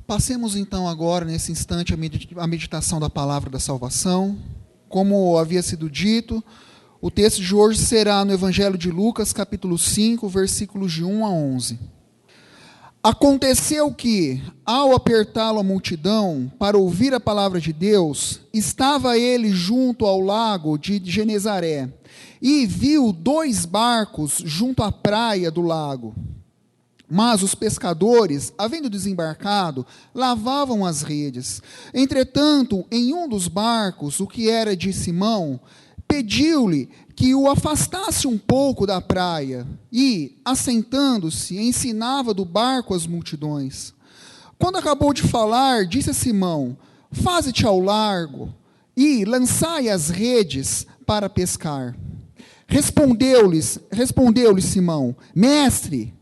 Passemos então agora, nesse instante, a meditação da palavra da salvação. Como havia sido dito, o texto de hoje será no Evangelho de Lucas, capítulo 5, versículos de 1 a 11. Aconteceu que, ao apertá-lo a multidão para ouvir a palavra de Deus, estava ele junto ao lago de Genezaré, e viu 2 barcos junto à praia do lago. Mas os pescadores, havendo desembarcado, lavavam as redes. Entretanto, em um dos barcos, o que era de Simão, pediu-lhe que o afastasse um pouco da praia, e, assentando-se, ensinava do barco as multidões. Quando acabou de falar, disse a Simão: faze-te ao largo, e lançai as redes para pescar. Respondeu-lhe Simão: mestre,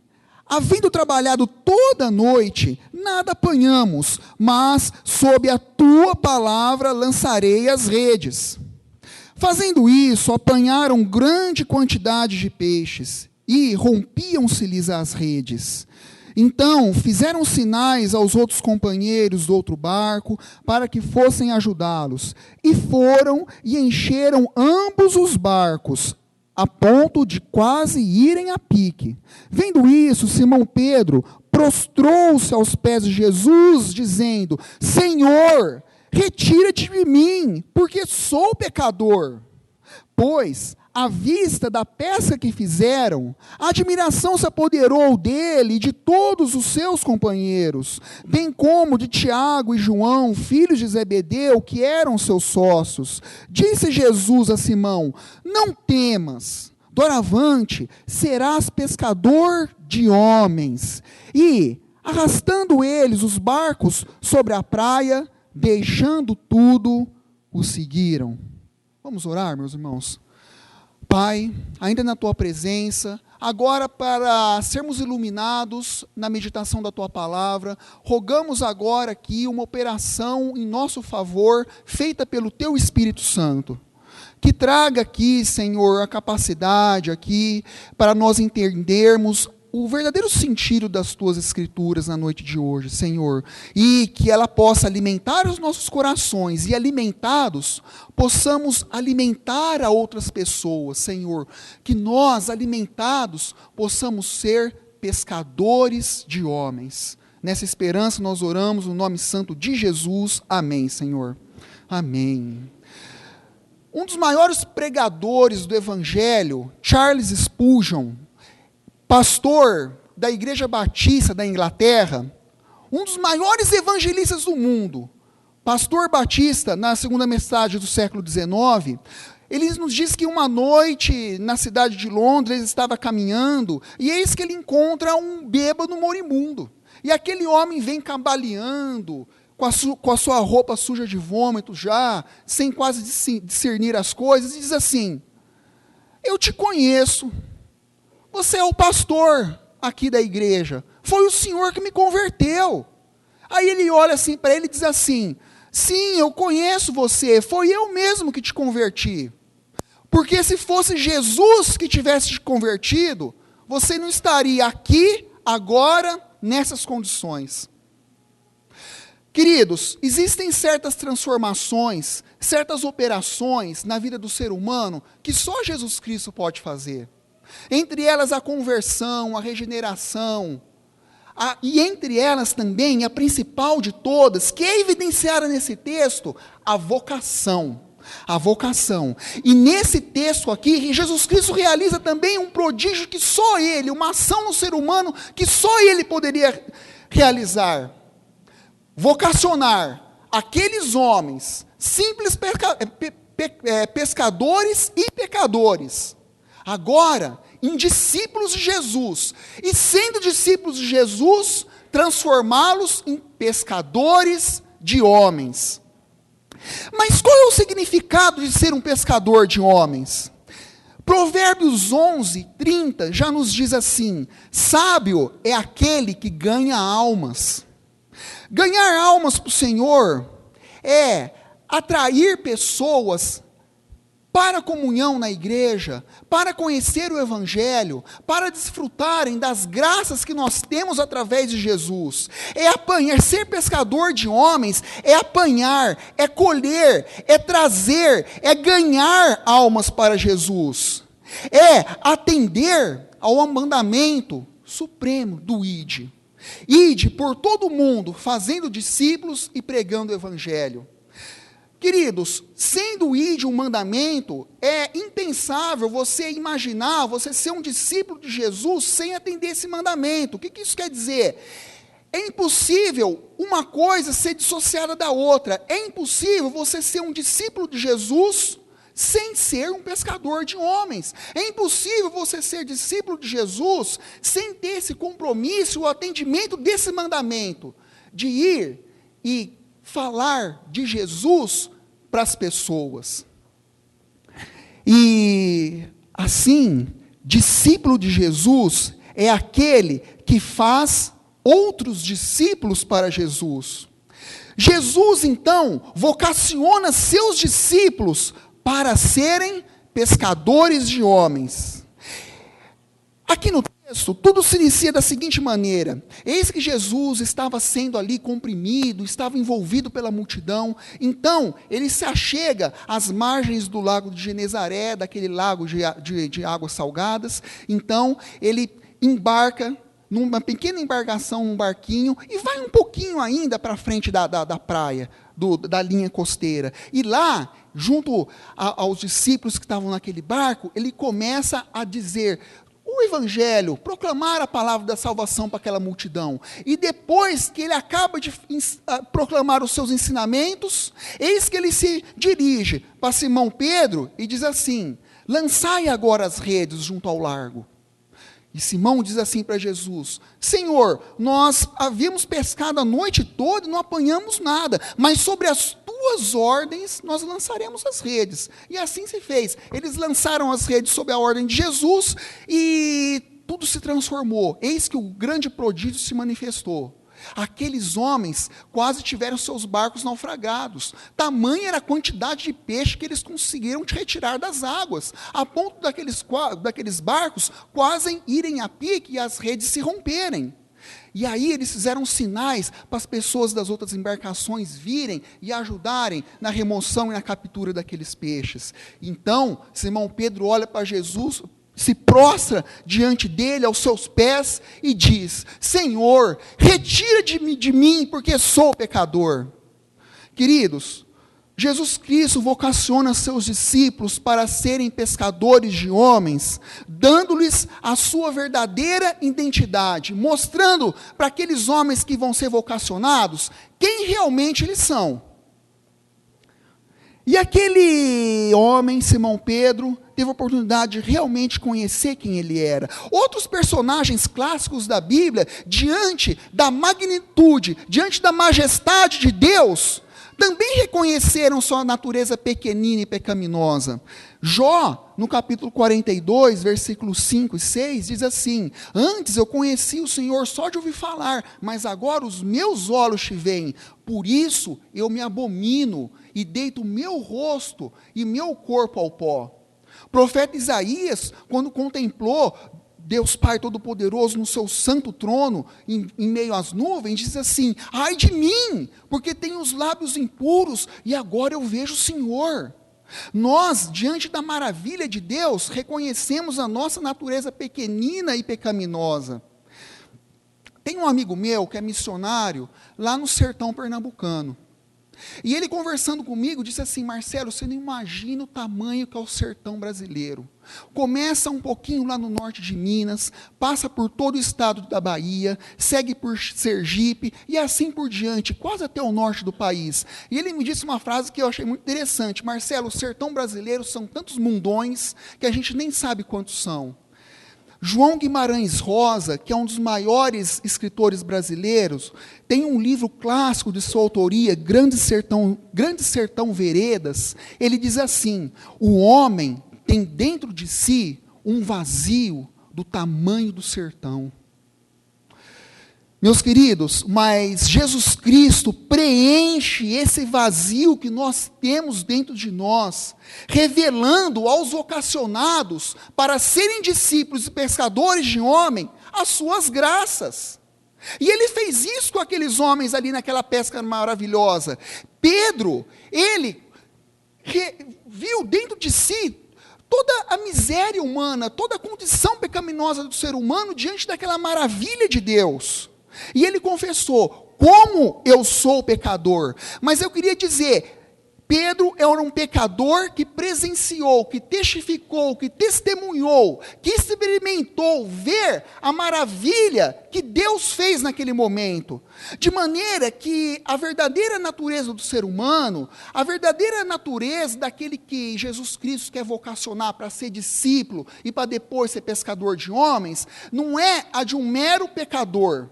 havendo trabalhado toda a noite, nada apanhamos, mas sob a tua palavra lançarei as redes. Fazendo isso, apanharam grande quantidade de peixes, e rompiam-se-lhes as redes. Então fizeram sinais aos outros companheiros do outro barco, para que fossem ajudá-los. E foram e encheram ambos os barcos, a ponto de quase irem a pique. Vendo isso, Simão Pedro prostrou-se aos pés de Jesus, dizendo: Senhor, retira-te de mim, porque sou pecador. Pois, à vista da pesca que fizeram, a admiração se apoderou dele e de todos os seus companheiros, bem como de Tiago e João, filhos de Zebedeu, que eram seus sócios. Disse Jesus a Simão: não temas, doravante serás pescador de homens. E, arrastando eles os barcos sobre a praia, deixando tudo, o seguiram. Vamos orar, meus irmãos? Pai, ainda na Tua presença, agora para sermos iluminados na meditação da Tua palavra, rogamos agora aqui uma operação em nosso favor, feita pelo Teu Espírito Santo. Que traga aqui, Senhor, a capacidade aqui, para nós entendermos o verdadeiro sentido das Tuas Escrituras na noite de hoje, Senhor, e que ela possa alimentar os nossos corações, e alimentados, possamos alimentar a outras pessoas, Senhor, que nós, alimentados, possamos ser pescadores de homens. Nessa esperança nós oramos no nome santo de Jesus, amém, Senhor, amém. Um dos maiores pregadores do Evangelho, Charles Spurgeon, pastor da Igreja Batista da Inglaterra, um dos maiores evangelistas do mundo, pastor batista, na segunda metade do século XIX, ele nos diz que uma noite, na cidade de Londres, ele estava caminhando, e eis que ele encontra um bêbado moribundo, e aquele homem vem cambaleando, com a sua roupa suja de vômito já, sem quase discernir as coisas, e diz assim: eu te conheço, você é o pastor aqui da igreja, foi o senhor que me converteu. Aí ele olha assim para ele e diz assim: sim, eu conheço você, foi eu mesmo que te converti. Porque se fosse Jesus que tivesse te convertido, você não estaria aqui, agora, nessas condições. Queridos, existem certas transformações, certas operações na vida do ser humano que só Jesus Cristo pode fazer. Entre elas a conversão, a regeneração, e entre elas também a principal de todas, que é evidenciada nesse texto, a vocação. A vocação. E nesse texto aqui, Jesus Cristo realiza também um prodígio que só Ele, uma ação no ser humano que só Ele poderia realizar. Vocacionar aqueles homens, simples pescadores e pecadores, agora em discípulos de Jesus, e sendo discípulos de Jesus, transformá-los em pescadores de homens. Mas qual é o significado de ser um pescador de homens? Provérbios 11:30 já nos diz assim: sábio é aquele que ganha almas. Ganhar almas para o Senhor é atrair pessoas para a comunhão na igreja, para conhecer o Evangelho, para desfrutarem das graças que nós temos através de Jesus. É apanhar, ser pescador de homens, é apanhar, é colher, é trazer, é ganhar almas para Jesus. É atender ao mandamento supremo do ide. Ide por todo o mundo, fazendo discípulos e pregando o Evangelho. Queridos, sendo o ide um mandamento, é impensável você imaginar, você ser um discípulo de Jesus sem atender esse mandamento. O que isso quer dizer? É impossível uma coisa ser dissociada da outra. É impossível você ser um discípulo de Jesus sem ser um pescador de homens. É impossível você ser discípulo de Jesus sem ter esse compromisso, o atendimento desse mandamento, de ir e falar de Jesus para as pessoas. E assim, discípulo de Jesus é aquele que faz outros discípulos para Jesus. Jesus, então, vocaciona seus discípulos para serem pescadores de homens. Aqui no texto, tudo se inicia da seguinte maneira: eis que Jesus estava sendo ali comprimido, estava envolvido pela multidão, então ele se achega às margens do lago de Genezaré, daquele lago de águas salgadas. Então ele embarca numa pequena embarcação, um barquinho, e vai um pouquinho ainda para frente da praia, da linha costeira. E lá, junto aos discípulos que estavam naquele barco, ele começa a dizer o Evangelho, proclamar a palavra da salvação para aquela multidão. E depois que ele acaba de proclamar os seus ensinamentos, eis que ele se dirige para Simão Pedro e diz assim: lançai agora as redes junto ao largo. E Simão diz assim para Jesus: Senhor, nós havíamos pescado a noite toda e não apanhamos nada, mas sobre as tuas ordens nós lançaremos as redes. E assim se fez. Eles lançaram as redes sob a ordem de Jesus e tudo se transformou. Eis que o grande prodígio se manifestou. Aqueles homens quase tiveram seus barcos naufragados. Tamanha era a quantidade de peixe que eles conseguiram retirar das águas, a ponto daqueles barcos quase irem a pique e as redes se romperem. E aí eles fizeram sinais para as pessoas das outras embarcações virem e ajudarem na remoção e na captura daqueles peixes. Então, Simão Pedro olha para Jesus, se prostra diante dele, aos seus pés, e diz: Senhor, retira de mim, porque sou pecador. Queridos, Jesus Cristo vocaciona seus discípulos para serem pescadores de homens, dando-lhes a sua verdadeira identidade, mostrando para aqueles homens que vão ser vocacionados quem realmente eles são. E aquele homem, Simão Pedro, teve a oportunidade de realmente conhecer quem ele era. Outros personagens clássicos da Bíblia, diante da magnitude, diante da majestade de Deus, também reconheceram sua natureza pequenina e pecaminosa. Jó, no capítulo 42, versículos 5 e 6, diz assim: antes eu conheci o Senhor só de ouvir falar, mas agora os meus olhos te veem. Por isso eu me abomino e deito o meu rosto e meu corpo ao pó. O profeta Isaías, quando contemplou Deus Pai Todo-Poderoso no seu santo trono, em meio às nuvens, diz assim: ai de mim, porque tenho os lábios impuros, e agora eu vejo o Senhor. Nós, diante da maravilha de Deus, reconhecemos a nossa natureza pequenina e pecaminosa. Tem um amigo meu que é missionário lá no sertão pernambucano. E ele, conversando comigo, disse assim: Marcelo, você não imagina o tamanho que é o sertão brasileiro. Começa um pouquinho lá no norte de Minas, passa por todo o estado da Bahia, segue por Sergipe e assim por diante, quase até o norte do país. E ele me disse uma frase que eu achei muito interessante: Marcelo, o sertão brasileiro são tantos mundões que a gente nem sabe quantos são. João Guimarães Rosa, que é um dos maiores escritores brasileiros, tem um livro clássico de sua autoria, Grande Sertão Veredas. Ele diz assim: o homem tem dentro de si um vazio do tamanho do sertão. Meus queridos, mas Jesus Cristo preenche esse vazio que nós temos dentro de nós, revelando aos vocacionados para serem discípulos e pescadores de homem as suas graças. E ele fez isso com aqueles homens ali naquela pesca maravilhosa. Pedro, ele viu dentro de si toda a miséria humana, toda a condição pecaminosa do ser humano diante daquela maravilha de Deus. E ele confessou: como eu sou pecador. Mas eu queria dizer, Pedro era um pecador que presenciou, que testificou, que testemunhou, que experimentou ver a maravilha que Deus fez naquele momento. De maneira que a verdadeira natureza do ser humano, a verdadeira natureza daquele que Jesus Cristo quer vocacionar para ser discípulo e para depois ser pescador de homens, não é a de um mero pecador.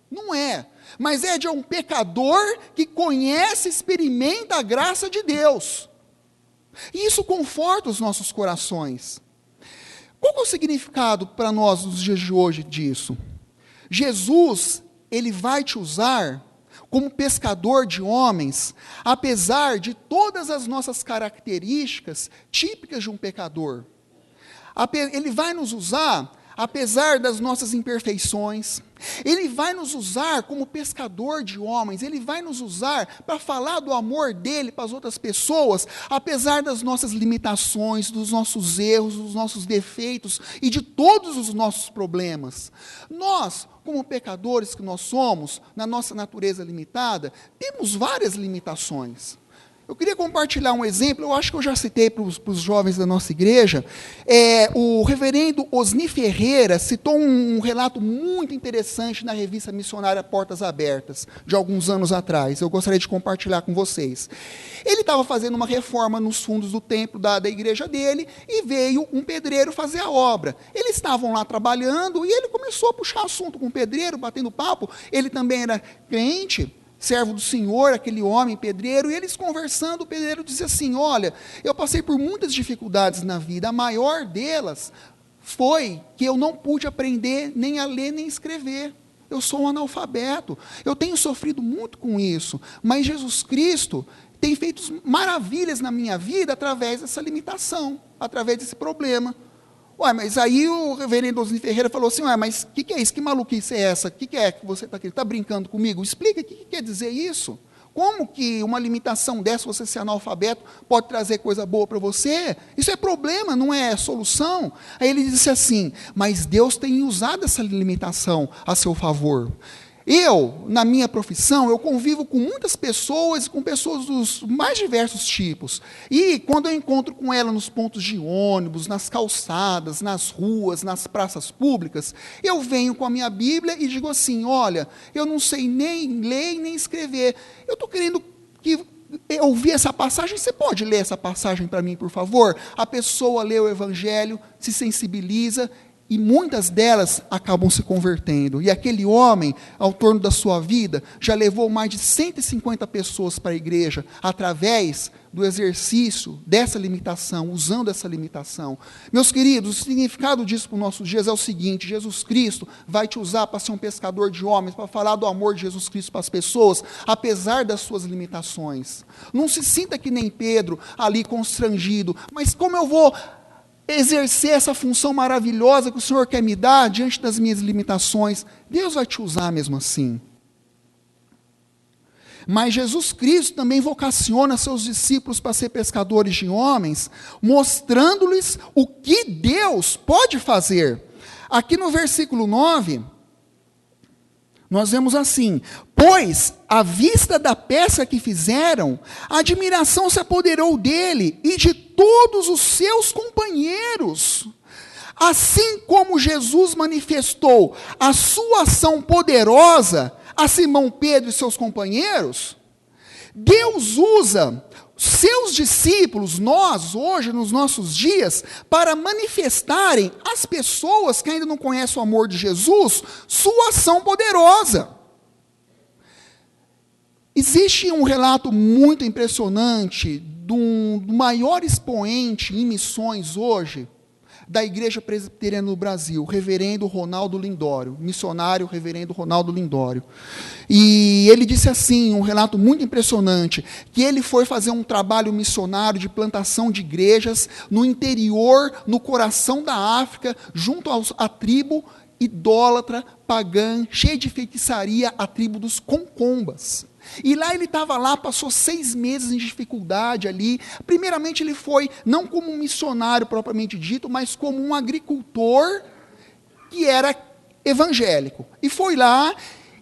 Não é, mas é de um pecador que conhece e experimenta a graça de Deus. E isso conforta os nossos corações. Qual é o significado para nós nos dias de hoje disso? Jesus, ele vai te usar como pescador de homens, apesar de todas as nossas características típicas de um pecador. Ele vai nos usar apesar das nossas imperfeições. Ele vai nos usar como pescador de homens, ele vai nos usar para falar do amor dele para as outras pessoas, apesar das nossas limitações, dos nossos erros, dos nossos defeitos e de todos os nossos problemas. Nós, como pecadores que nós somos, na nossa natureza limitada, temos várias limitações. Eu queria compartilhar um exemplo, eu acho que eu já citei para os jovens da nossa igreja. O reverendo Osni Ferreira citou um relato muito interessante na revista missionária Portas Abertas, de alguns anos atrás. Eu gostaria de compartilhar com vocês. Ele estava fazendo uma reforma nos fundos do templo da igreja dele, e veio um pedreiro fazer a obra. Eles estavam lá trabalhando, e ele começou a puxar assunto com o pedreiro, batendo papo. Ele também era crente, servo do Senhor, aquele homem pedreiro, e eles conversando, o pedreiro dizia assim: olha, eu passei por muitas dificuldades na vida, a maior delas foi que eu não pude aprender nem a ler nem a escrever. Eu sou um analfabeto, eu tenho sofrido muito com isso, mas Jesus Cristo tem feito maravilhas na minha vida através dessa limitação, através desse problema. Ué, mas aí o reverendo Osni Ferreira falou assim: ué, mas o que é isso? Que maluquice é essa? O que é que você está querendo? Está brincando comigo? Explica o que quer dizer isso. Como que uma limitação dessa, você ser analfabeto, pode trazer coisa boa para você? Isso é problema, não é solução. Aí ele disse assim: mas Deus tem usado essa limitação a seu favor. Eu, na minha profissão, eu convivo com muitas pessoas, e com pessoas dos mais diversos tipos. E quando eu encontro com ela nos pontos de ônibus, nas calçadas, nas ruas, nas praças públicas, eu venho com a minha Bíblia e digo assim: olha, eu não sei nem ler nem escrever. Eu estou querendo ouvir essa passagem, você pode ler essa passagem para mim, por favor? A pessoa lê o Evangelho, se sensibiliza, e muitas delas acabam se convertendo. E aquele homem, ao torno da sua vida, já levou mais de 150 pessoas para a igreja, através do exercício dessa limitação, usando essa limitação. Meus queridos, o significado disso para os nossos dias é o seguinte: Jesus Cristo vai te usar para ser um pescador de homens, para falar do amor de Jesus Cristo para as pessoas, apesar das suas limitações. Não se sinta que nem Pedro, ali constrangido: mas como eu vou exercer essa função maravilhosa que o Senhor quer me dar diante das minhas limitações? Deus vai te usar mesmo assim. Mas Jesus Cristo também vocaciona seus discípulos para ser pescadores de homens, mostrando-lhes o que Deus pode fazer. Aqui no versículo 9, nós vemos assim: pois, à vista da pesca que fizeram, a admiração se apoderou dele e de todos os seus companheiros. Assim como Jesus manifestou a sua ação poderosa a Simão Pedro e seus companheiros, Deus usa seus discípulos, nós, hoje, nos nossos dias, para manifestarem às pessoas que ainda não conhecem o amor de Jesus, sua ação poderosa. Existe um relato muito impressionante do maior expoente em missões hoje, da Igreja Presbiteriana no Brasil, reverendo Ronaldo Lindório, missionário reverendo Ronaldo Lindório. E ele disse assim, um relato muito impressionante, que ele foi fazer um trabalho missionário de plantação de igrejas no interior, no coração da África, junto à tribo idólatra, pagã, cheia de feitiçaria, a tribo dos Concombas. E lá ele estava lá, passou 6 meses em dificuldade ali. Primeiramente ele foi, não como um missionário propriamente dito, mas como um agricultor que era evangélico. E foi lá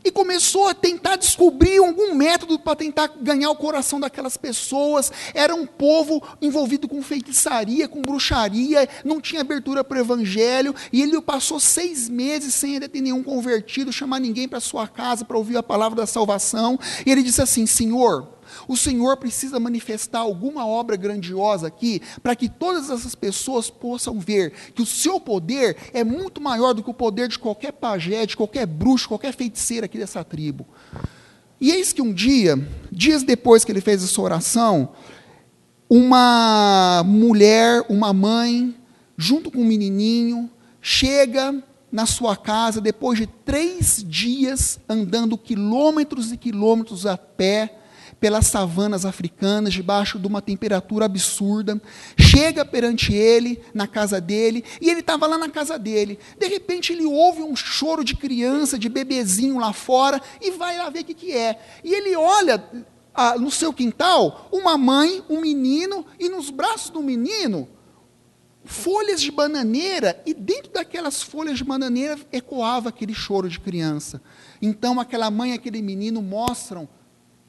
e começou a tentar descobrir algum método para tentar ganhar o coração daquelas pessoas. Era um povo envolvido com feitiçaria, com bruxaria, não tinha abertura para o evangelho, e ele passou 6 meses sem ainda ter nenhum convertido, chamar ninguém para sua casa para ouvir a palavra da salvação. E ele disse assim: Senhor, o Senhor precisa manifestar alguma obra grandiosa aqui, para que todas essas pessoas possam ver que o seu poder é muito maior do que o poder de qualquer pajé, de qualquer bruxo, qualquer feiticeiro aqui dessa tribo. E eis que um dia, dias depois que ele fez essa oração, uma mulher, uma mãe, junto com um menininho, chega na sua casa, depois de 3 dias andando quilômetros e quilômetros a pé, pelas savanas africanas, debaixo de uma temperatura absurda, chega perante ele, na casa dele, e ele estava lá na casa dele. De repente ele ouve um choro de criança, de bebezinho lá fora, e vai lá ver o que é. E ele olha no seu quintal, uma mãe, um menino, e nos braços do menino, folhas de bananeira, e dentro daquelas folhas de bananeira ecoava aquele choro de criança. Então aquela mãe e aquele menino mostram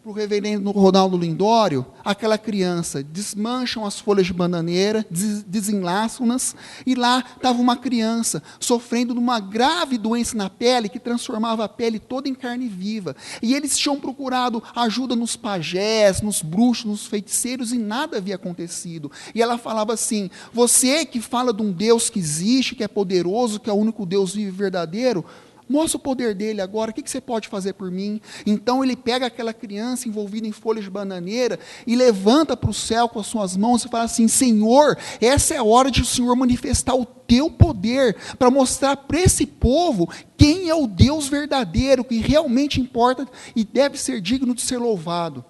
para o reverendo Ronaldo Lindório, aquela criança, desmancham as folhas de bananeira, desenlaçam-nas, e lá estava uma criança sofrendo de uma grave doença na pele, que transformava a pele toda em carne viva. E eles tinham procurado ajuda nos pajés, nos bruxos, nos feiticeiros, e nada havia acontecido. E ela falava assim: você que fala de um Deus que existe, que é poderoso, que é o único Deus vivo e verdadeiro, mostra o poder dele agora, o que você pode fazer por mim? Então ele pega aquela criança envolvida em folhas de bananeira e levanta para o céu com as suas mãos e fala assim: Senhor, essa é a hora de o Senhor manifestar o teu poder, para mostrar para esse povo quem é o Deus verdadeiro, que realmente importa e deve ser digno de ser louvado.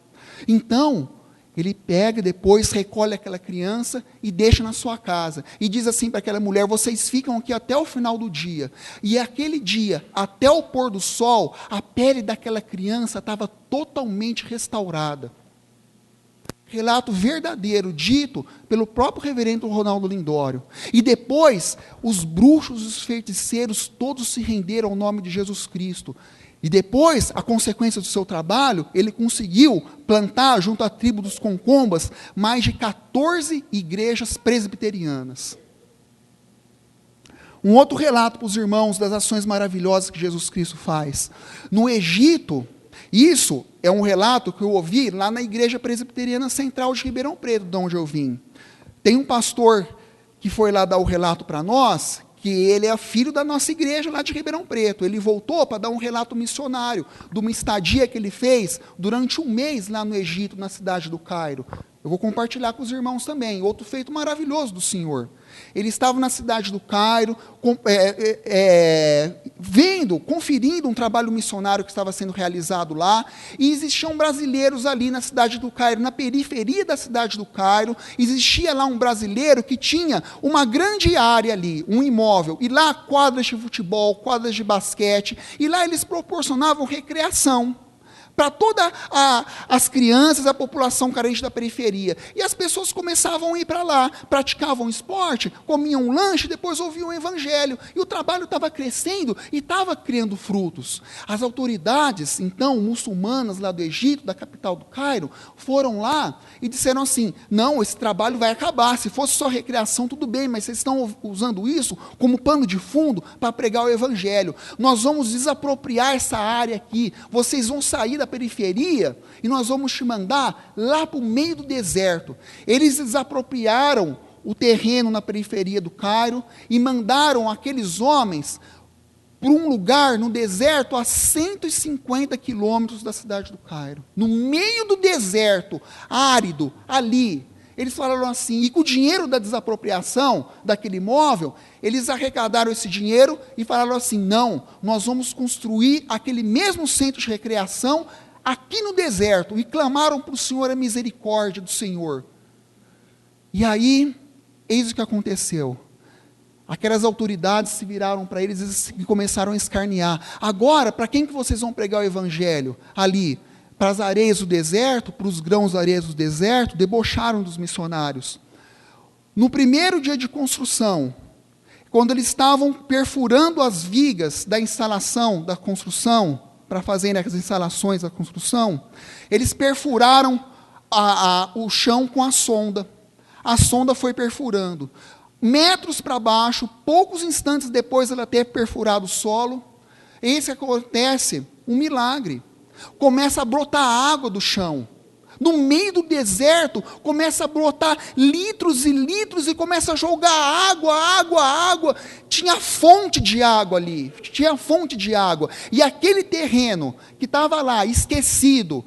Então ele pega, depois recolhe aquela criança e deixa na sua casa. E diz assim para aquela mulher: vocês ficam aqui até o final do dia. E aquele dia, até o pôr do sol, a pele daquela criança estava totalmente restaurada. Relato verdadeiro, dito pelo próprio reverendo Ronaldo Lindório. E depois, os bruxos e os feiticeiros todos se renderam ao nome de Jesus Cristo. E depois, a consequência do seu trabalho, ele conseguiu plantar, junto à tribo dos Concombas, mais de 14 igrejas presbiterianas. Um outro relato para os irmãos das ações maravilhosas que Jesus Cristo faz. No Egito, isso é um relato que eu ouvi lá na Igreja Presbiteriana Central de Ribeirão Preto, de onde eu vim. Tem um pastor que foi lá dar o relato para nós, que ele é filho da nossa igreja lá de Ribeirão Preto. Ele voltou para dar um relato missionário de uma estadia que ele fez durante 1 mês lá no Egito, na cidade do Cairo. Eu vou compartilhar com os irmãos também. Outro feito maravilhoso do Senhor. Ele estava na cidade do Cairo, conferindo um trabalho missionário que estava sendo realizado lá, e existiam brasileiros ali na cidade do Cairo, na periferia da cidade do Cairo. Existia lá um brasileiro que tinha uma grande área ali, um imóvel, e lá quadras de futebol, quadras de basquete, e lá eles proporcionavam recreação para todas as crianças, a população carente da periferia. E as pessoas começavam a ir para lá, praticavam esporte, comiam um lanche, depois ouviam o evangelho. E o trabalho estava crescendo e estava criando frutos. As autoridades, então, muçulmanas lá do Egito, da capital do Cairo, foram lá e disseram assim: não, esse trabalho vai acabar. Se fosse só recreação, tudo bem, mas vocês estão usando isso como pano de fundo para pregar o evangelho. Nós vamos desapropriar essa área aqui. Vocês vão sair da periferia e nós vamos te mandar lá para o meio do deserto. Eles desapropriaram o terreno na periferia do Cairo e mandaram aqueles homens para um lugar no deserto a 150 quilômetros da cidade do Cairo. No meio do deserto, árido, ali. Eles falaram assim, e com o dinheiro da desapropriação daquele imóvel, eles arrecadaram esse dinheiro e falaram assim, não, nós vamos construir aquele mesmo centro de recreação aqui no deserto, e clamaram para o Senhor a misericórdia do Senhor. E aí, eis o que aconteceu. Aquelas autoridades se viraram para eles e começaram a escarnear. Agora, para quem que vocês vão pregar o evangelho? Ali, para as areias do deserto, para os grãos da areia do deserto, debocharam dos missionários. No primeiro dia de construção, quando eles estavam perfurando as vigas da instalação, da construção, para fazerem as instalações da construção, eles perfuraram o chão com a sonda. A sonda foi perfurando. Metros para baixo, poucos instantes depois ela ter perfurado o solo, eis que acontece um milagre. Começa a brotar água do chão. No meio do deserto, começa a brotar litros e litros, e começa a jogar água. Tinha fonte de água ali, E aquele terreno que estava lá, esquecido,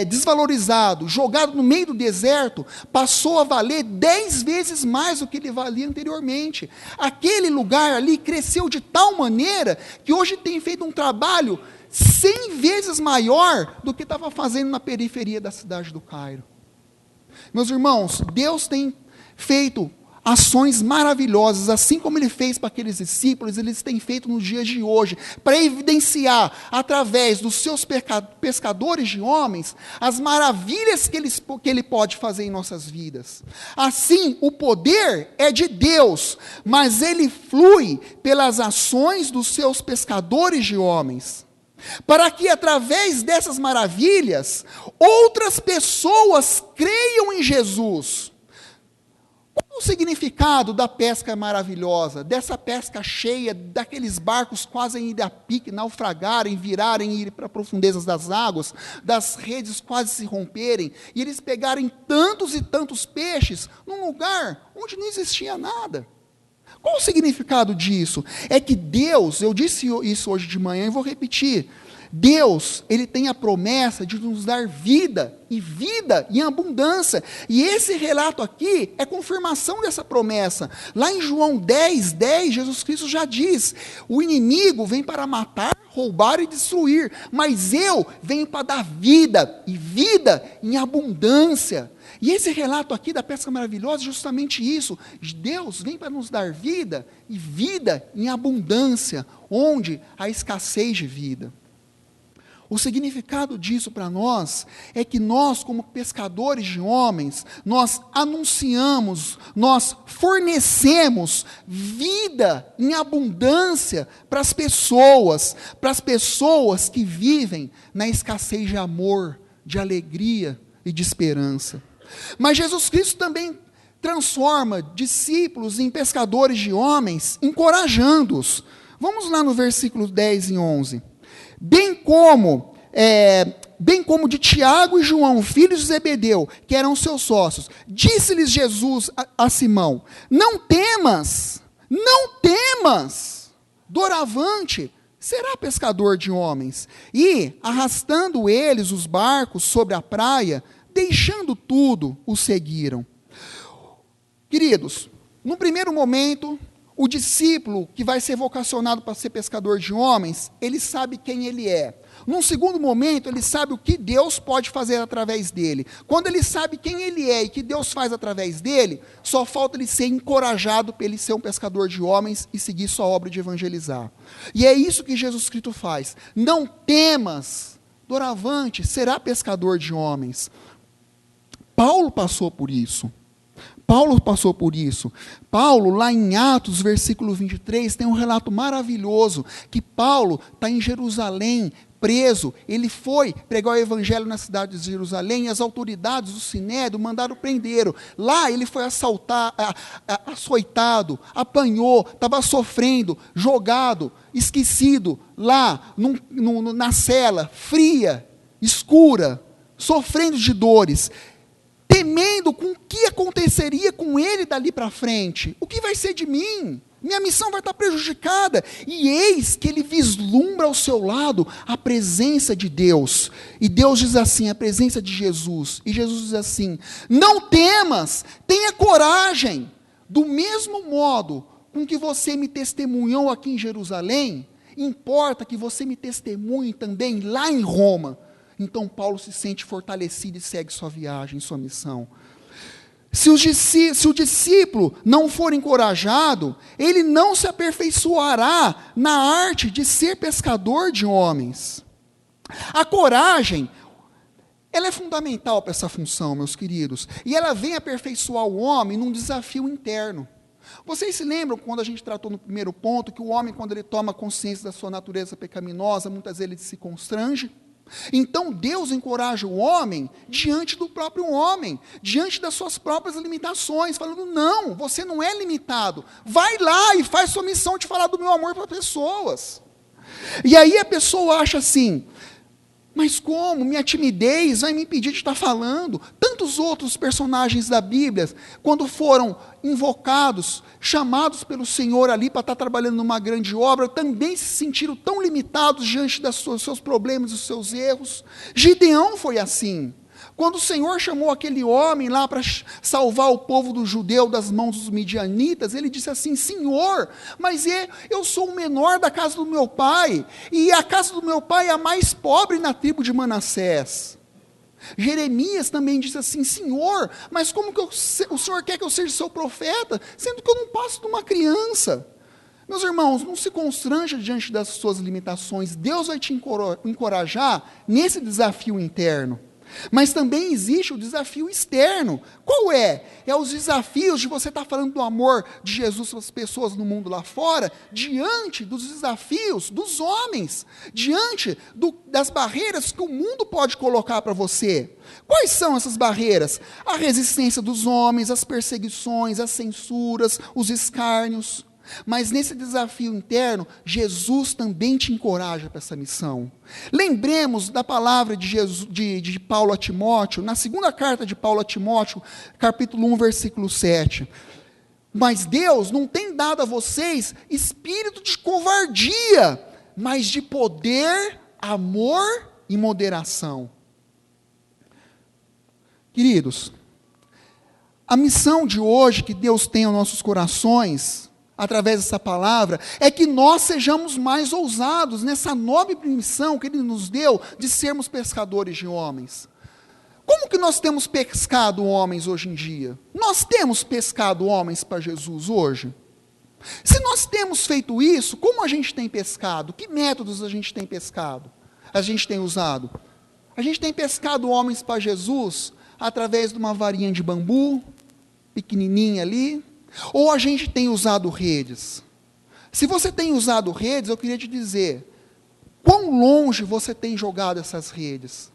desvalorizado, jogado no meio do deserto, passou a valer 10 vezes mais do que ele valia anteriormente. Aquele lugar ali cresceu de tal maneira, que hoje tem feito um trabalho 100 vezes maior do que estava fazendo na periferia da cidade do Cairo. Meus irmãos, Deus tem feito ações maravilhosas, assim como Ele fez para aqueles discípulos, Ele tem feito nos dias de hoje, para evidenciar, através dos seus pescadores de homens, as maravilhas que Ele pode fazer em nossas vidas. Assim, o poder é de Deus, mas ele flui pelas ações dos seus pescadores de homens, para que através dessas maravilhas, outras pessoas creiam em Jesus. Qual o significado da pesca maravilhosa, dessa pesca cheia, daqueles barcos quase em ir a pique, naufragarem, virarem e ir para profundezas das águas, das redes quase se romperem, e eles pegarem tantos e tantos peixes, num lugar onde não existia nada? Qual o significado disso? É que Deus, eu disse isso hoje de manhã e vou repetir, Deus, Ele tem a promessa de nos dar vida em abundância, e esse relato aqui é confirmação dessa promessa. Lá em João 10:10, Jesus Cristo já diz, o inimigo vem para matar, roubar e destruir, mas eu venho para dar vida, e vida em abundância. E esse relato aqui da pesca maravilhosa é justamente isso. Deus vem para nos dar vida, e vida em abundância, onde há escassez de vida. O significado disso para nós é que nós, como pescadores de homens, nós anunciamos, nós fornecemos vida em abundância para as pessoas que vivem na escassez de amor, de alegria e de esperança. Mas Jesus Cristo também transforma discípulos em pescadores de homens, encorajando-os. Vamos lá no versículo 10 e 11. Bem como de Tiago e João, filhos de Zebedeu, que eram seus sócios, disse-lhes Jesus a Simão, não temas, doravante será pescador de homens. E, arrastando eles os barcos sobre a praia, deixando tudo, o seguiram. Queridos, no primeiro momento, o discípulo que vai ser vocacionado para ser pescador de homens, ele sabe quem ele é. Num segundo momento, ele sabe o que Deus pode fazer através dele. Quando ele sabe quem ele é e o que Deus faz através dele, só falta ele ser encorajado para ele ser um pescador de homens e seguir sua obra de evangelizar. E é isso que Jesus Cristo faz. Não temas, doravante será pescador de homens. Paulo passou por isso. Paulo, lá em Atos, versículo 23, tem um relato maravilhoso, que Paulo está em Jerusalém, preso, ele foi pregar o evangelho na cidade de Jerusalém, e as autoridades do Sinédrio mandaram prendê-lo. Lá ele foi açoitado, apanhou, estava sofrendo, jogado, esquecido, lá na cela, fria, escura, sofrendo de dores. temendo com o que aconteceria com ele dali para frente. O que vai ser de mim? Minha missão vai estar prejudicada. E eis que ele vislumbra ao seu lado a presença de Deus. E Deus diz assim, a presença de Jesus. E Jesus diz assim, não temas, tenha coragem. Do mesmo modo com que você me testemunhou aqui em Jerusalém, importa que você me testemunhe também lá em Roma. Então Paulo se sente fortalecido e segue sua viagem, sua missão. Se o discípulo não for encorajado, ele não se aperfeiçoará na arte de ser pescador de homens. A coragem, ela é fundamental para essa função, meus queridos, e ela vem aperfeiçoar o homem num desafio interno. Vocês se lembram, quando a gente tratou no primeiro ponto, que o homem, quando ele toma consciência da sua natureza pecaminosa, muitas vezes ele se constrange? Então Deus encoraja o homem diante do próprio homem, diante das suas próprias limitações, falando, não, você não é limitado, vai lá e faz sua missão de falar do meu amor para pessoas. E aí a pessoa acha assim, mas como? Minha timidez vai me impedir de estar falando. Tantos outros personagens da Bíblia, quando foram invocados, chamados pelo Senhor ali para estar trabalhando numa grande obra, também se sentiram tão limitados diante dos seus problemas e dos seus erros. Gideão foi assim. Quando o Senhor chamou aquele homem lá para salvar o povo do judeu das mãos dos midianitas, ele disse assim, Senhor, mas eu sou o menor da casa do meu pai, e a casa do meu pai é a mais pobre na tribo de Manassés. Jeremias também disse assim, Senhor, mas como que o Senhor quer que eu seja seu profeta, sendo que eu não passo de uma criança? Meus irmãos, não se constranja diante das suas limitações, Deus vai te encorajar nesse desafio interno. Mas também existe o desafio externo. Qual é? É os desafios de você estar falando do amor de Jesus para as pessoas no mundo lá fora, diante dos desafios dos homens, diante das barreiras que o mundo pode colocar para você. Quais são essas barreiras? A resistência dos homens, as perseguições, as censuras, os escárnios. Mas nesse desafio interno, Jesus também te encoraja para essa missão. Lembremos da palavra de Paulo a Timóteo, na segunda carta de Paulo a Timóteo, capítulo 1, versículo 7. Mas Deus não tem dado a vocês espírito de covardia, mas de poder, amor e moderação. Queridos, a missão de hoje que Deus tem aos nossos corações, através dessa palavra, é que nós sejamos mais ousados nessa nobre missão que Ele nos deu de sermos pescadores de homens. Como que nós temos pescado homens hoje em dia? Nós temos pescado homens para Jesus hoje? Se nós temos feito isso, como a gente tem pescado? Que métodos a gente tem pescado? A gente tem usado? A gente tem pescado homens para Jesus através de uma varinha de bambu, pequenininha ali, ou a gente tem usado redes? Se você tem usado redes, eu queria te dizer, quão longe você tem jogado essas redes?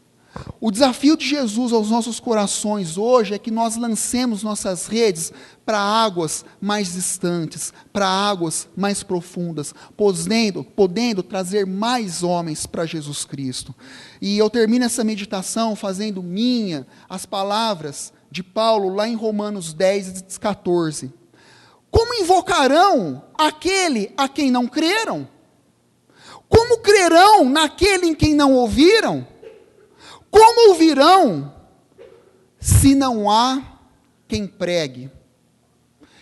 O desafio de Jesus aos nossos corações hoje é que nós lancemos nossas redes para águas mais distantes, para águas mais profundas, podendo trazer mais homens para Jesus Cristo. E eu termino essa meditação fazendo minha as palavras de Paulo lá em Romanos 10, 14. Como invocarão aquele a quem não creram? Como crerão naquele em quem não ouviram? Como ouvirão se não há quem pregue?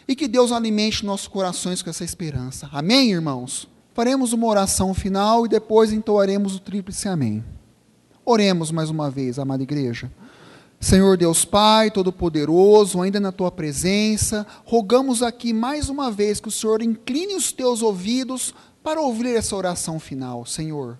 E que Deus alimente nossos corações com essa esperança. Amém, irmãos? Faremos uma oração final e depois entoaremos o tríplice amém. Oremos mais uma vez, amada igreja. Senhor Deus Pai, Todo-Poderoso, ainda na Tua presença, rogamos aqui mais uma vez que o Senhor incline os Teus ouvidos para ouvir essa oração final, Senhor.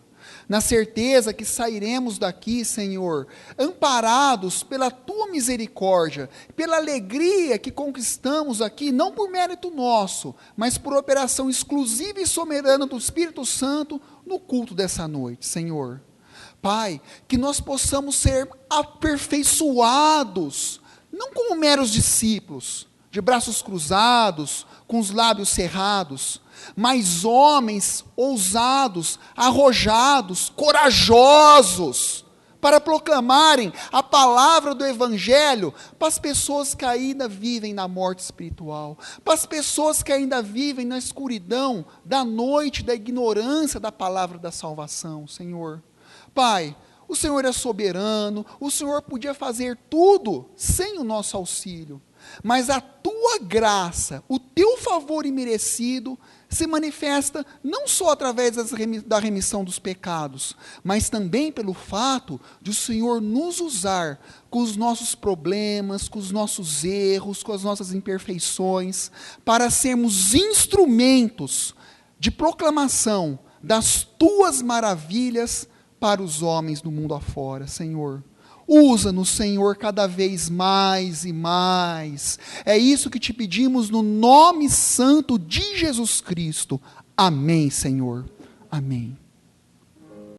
Na certeza que sairemos daqui, Senhor, amparados pela Tua misericórdia, pela alegria que conquistamos aqui, não por mérito nosso, mas por operação exclusiva e soberana do Espírito Santo no culto dessa noite, Senhor. Pai, que nós possamos ser aperfeiçoados, não como meros discípulos, de braços cruzados, com os lábios cerrados, mas homens ousados, arrojados, corajosos, para proclamarem a palavra do Evangelho para as pessoas que ainda vivem na morte espiritual, para as pessoas que ainda vivem na escuridão da noite, da ignorância da palavra da salvação, Senhor. Pai, o Senhor é soberano, o Senhor podia fazer tudo sem o nosso auxílio, mas a tua graça, o teu favor imerecido, se manifesta não só através da remissão dos pecados, mas também pelo fato de o Senhor nos usar com os nossos problemas, com os nossos erros, com as nossas imperfeições, para sermos instrumentos de proclamação das tuas maravilhas para os homens do mundo afora, Senhor. Usa-nos, Senhor, cada vez mais e mais. É isso que te pedimos no nome santo de Jesus Cristo. Amém, Senhor. Amém.